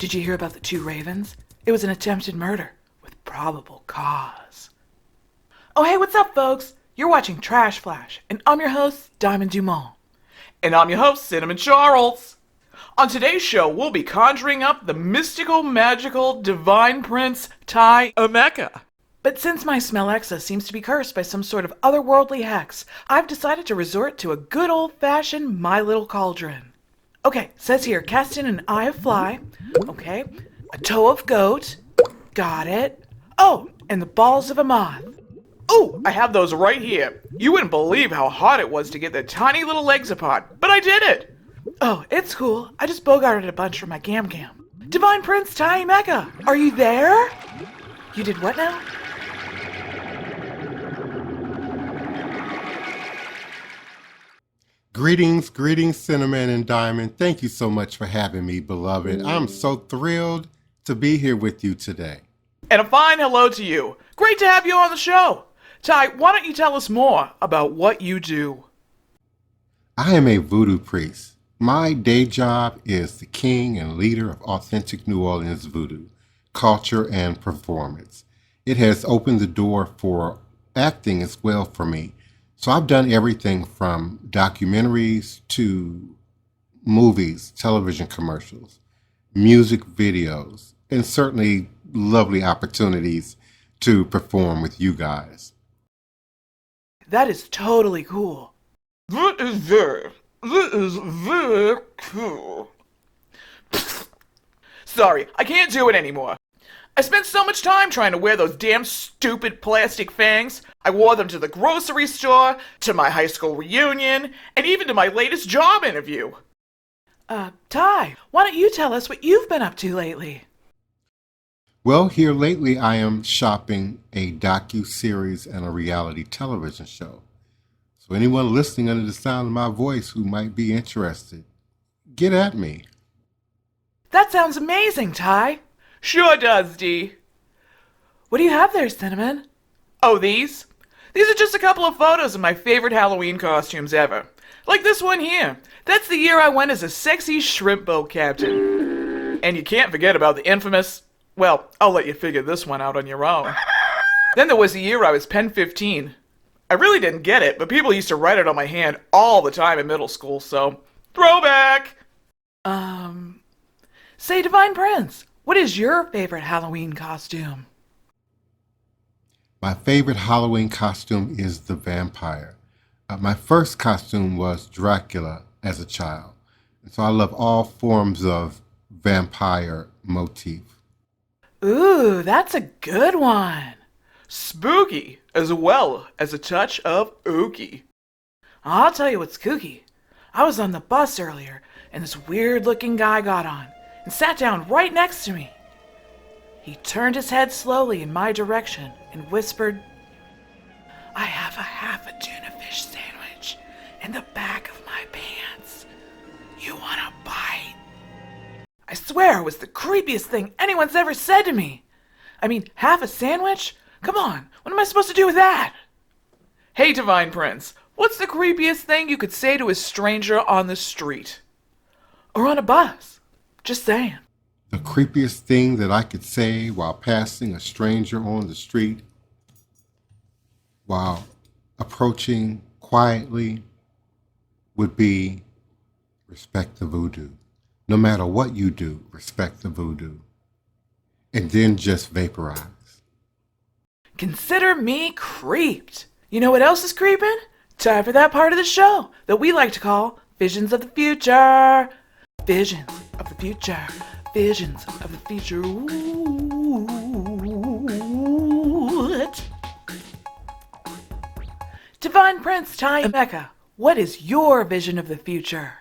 Did you hear about the two ravens? It was an attempted murder with probable cause. Oh, hey, what's up, folks? You're watching Trash Flash, and I'm your host, Diamond Dumont. And I'm your host, Cinnamon Charles. On today's show, we'll be conjuring up the mystical, magical, divine prince, Ty Emmecca. But since my Smellexa seems to be cursed by some sort of otherworldly hex, I've decided to resort to a good old-fashioned My Little Cauldron. Okay, says here, cast in an eye of fly. Okay, a toe of goat. Got it. Oh, and the balls of a moth. Oh, I have those right here. You wouldn't believe how hard it was to get their tiny little legs apart, but I did it. Oh, it's cool. I just bogarted a bunch from my gam-gam. Divine Prince Ty Emmecca, are you there? You did what now? Greetings, Cinnamon and Diamond. Thank you so much for having me, beloved. I'm so thrilled to be here with you today. And a fine hello to you. Great to have you on the show. Ty, why don't you tell us more about what you do? I am a voodoo priest. My day job is the king and leader of authentic New Orleans voodoo, culture and performance. It has opened the door for acting as well for me. So I've done everything from documentaries to movies, television commercials, music videos, and certainly lovely opportunities to perform with you guys. That is totally cool. That is very cool. Sorry, I can't do it anymore. I spent so much time trying to wear those damn stupid plastic fangs. I wore them to the grocery store, to my high school reunion, and even to my latest job interview. Ty, why don't you tell us what you've been up to lately? Well, here lately I am shopping a docu-series and a reality television show. So anyone listening under the sound of my voice who might be interested, get at me. That sounds amazing, Ty. Sure does, Dee. What do you have there, Cinnamon? Oh, these? These are just a couple of photos of my favorite Halloween costumes ever. Like this one here. That's the year I went as a sexy shrimp boat captain. And you can't forget about the infamous... Well, I'll let you figure this one out on your own. Then there was the year I was Pen 15. I really didn't get it, but people used to write it on my hand all the time in middle school, so... Throwback! Say, Divine Prince, what is your favorite Halloween costume? My favorite Halloween costume is the vampire. My first costume was Dracula as a child. And so I love all forms of vampire motif. Ooh, that's a good one. Spooky, as well as a touch of ooky. I'll tell you what's kooky. I was on the bus earlier, and this weird-looking guy got on and sat down right next to me. He turned his head slowly in my direction and whispered, "I have a half a tuna fish sandwich in the back of my pants. You want a bite?" I swear it was the creepiest thing anyone's ever said to me. I mean, half a sandwich? Come on, what am I supposed to do with that? Hey, Divine Prince, what's the creepiest thing you could say to a stranger on the street? Or on a bus. Just saying. The creepiest thing that I could say while passing a stranger on the street, while approaching quietly, would be respect the voodoo. No matter what you do, respect the voodoo. And then just vaporize. Consider me creeped. You know what else is creeping? Time for that part of the show that we like to call Visions of the Future. Visions of the future. Visions of the future. What? Divine Prince Ty Emmecca, what is your vision of the future?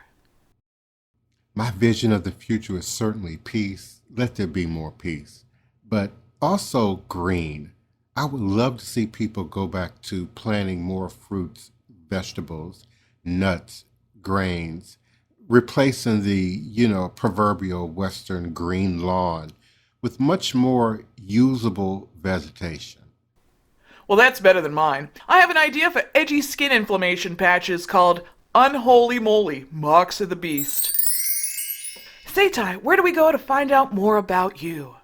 My vision of the future is certainly peace. Let there be more peace. But also green. I would love to see people go back to planting more fruits, vegetables, nuts, grains, replacing the, proverbial Western green lawn with much more usable vegetation. Well, that's better than mine. I have an idea for edgy skin inflammation patches called Unholy Moly Marks of the Beast. Say, Ty, where do we go to find out more about you?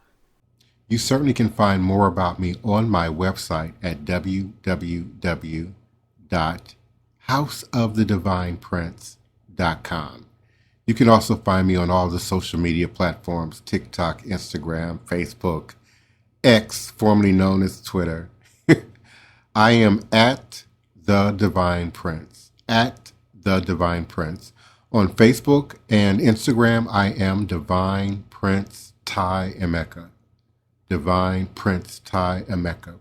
You certainly can find more about me on my website at www.houseofthedivineprince.com. You can also find me on all the social media platforms, TikTok, Instagram, Facebook, X, formerly known as Twitter. I am at The Divine Prince, at The Divine Prince. On Facebook and Instagram, I am Divine Prince Ty Emmecca. Divine Prince Ty Emmecca.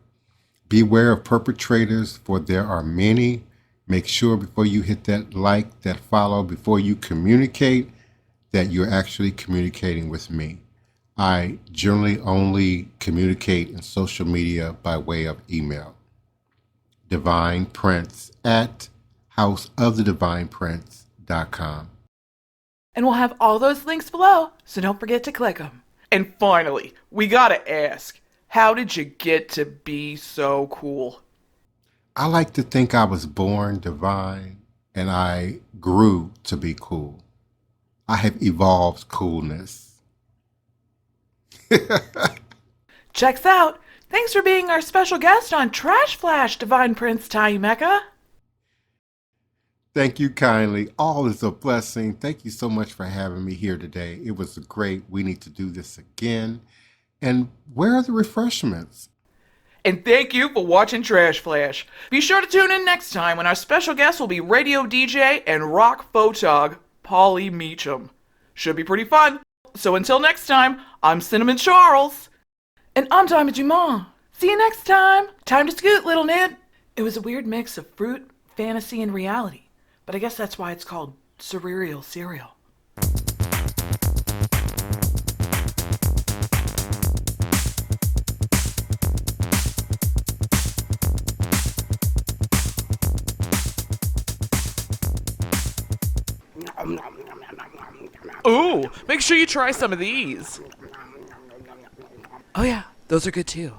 Beware of perpetrators, for there are many. Make sure before you hit that like, that follow, before you communicate, that you're actually communicating with me. I generally only communicate in social media by way of email. Divine Prince at houseofthedivineprince.com. And we'll have all those links below, so don't forget to click them. And finally, we gotta ask, how did you get to be so cool? I like to think I was born divine and I grew to be cool. I have evolved coolness. Checks out. Thanks for being our special guest on Trash Flash, Divine Prince Ty Emmecca. Thank you kindly. All is a blessing. Thank you so much for having me here today. It was great. We need to do this again. And where are the refreshments? And thank you for watching Trash Flash. Be sure to tune in next time when our special guest will be radio DJ and rock photog, Polly Meacham. Should be pretty fun. So until next time, I'm Cinnamon Charles. And I'm Diamond Dumont. See you next time. Time to scoot, little Ned. It was a weird mix of fruit, fantasy, and reality. But I guess that's why it's called surreal cereal. Ooh, make sure you try some of these. Oh yeah, those are good too.